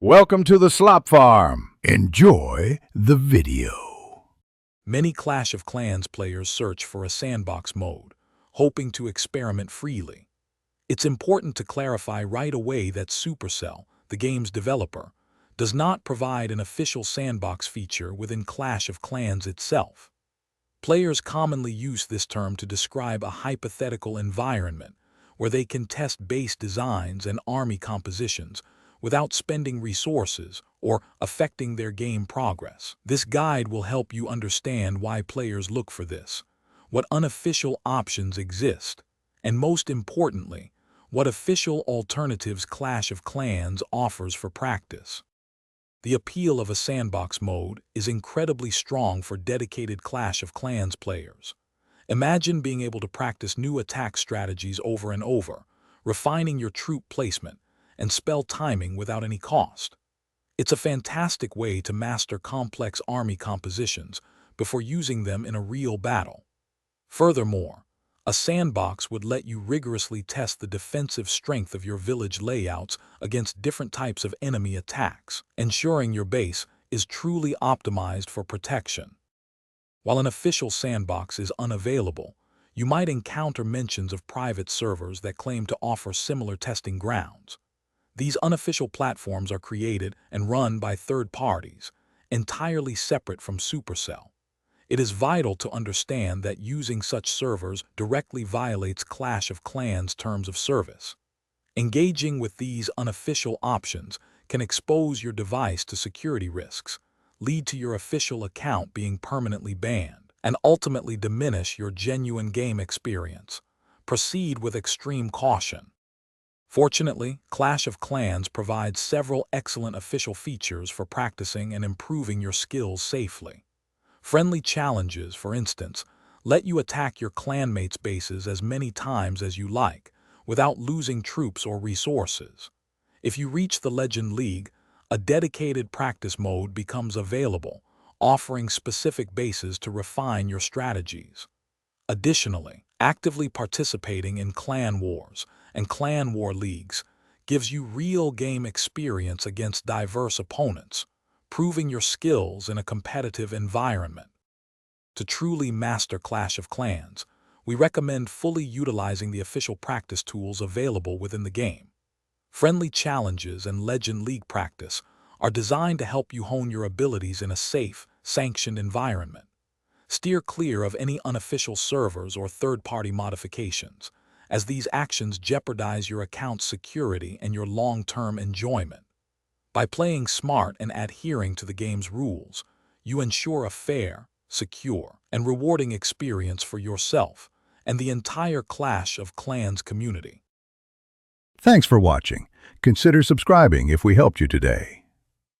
Welcome to the Slop Farm. Enjoy the video. Many Clash of Clans players search for a sandbox mode, hoping to experiment freely. It's important to clarify right away that Supercell, the game's developer, does not provide an official sandbox feature within Clash of Clans itself. Players commonly use this term to describe a hypothetical environment where they can test base designs and army compositions without spending resources or affecting their game progress. This guide will help you understand why players look for this, what unofficial options exist, and most importantly, what official alternatives Clash of Clans offers for practice. The appeal of a sandbox mode is incredibly strong for dedicated Clash of Clans players. Imagine being able to practice new attack strategies over and over, refining your troop placement, and spell timing without any cost. It's a fantastic way to master complex army compositions before using them in a real battle. Furthermore, a sandbox would let you rigorously test the defensive strength of your village layouts against different types of enemy attacks, ensuring your base is truly optimized for protection. While an official sandbox is unavailable, you might encounter mentions of private servers that claim to offer similar testing grounds. These unofficial platforms are created and run by third parties, entirely separate from Supercell. It is vital to understand that using such servers directly violates Clash of Clans terms of service. Engaging with these unofficial options can expose your device to security risks, lead to your official account being permanently banned, and ultimately diminish your genuine game experience. Proceed with extreme caution. Fortunately, Clash of Clans provides several excellent official features for practicing and improving your skills safely. Friendly challenges, for instance, let you attack your clanmates' bases as many times as you like, without losing troops or resources. If you reach the Legend League, a dedicated practice mode becomes available, offering specific bases to refine your strategies. Additionally, actively participating in clan wars and clan war leagues gives you real game experience against diverse opponents, proving your skills in a competitive environment. To truly master Clash of Clans, we recommend fully utilizing the official practice tools available within the game. Friendly challenges and Legend League practice are designed to help you hone your abilities in a safe, sanctioned environment. Steer clear of any unofficial servers or third-party modifications, as these actions jeopardize your account's security and your long-term enjoyment. By playing smart and adhering to the game's rules, you ensure a fair, secure, and rewarding experience for yourself and the entire Clash of Clans community. Thanks for watching. Consider subscribing if we helped you today.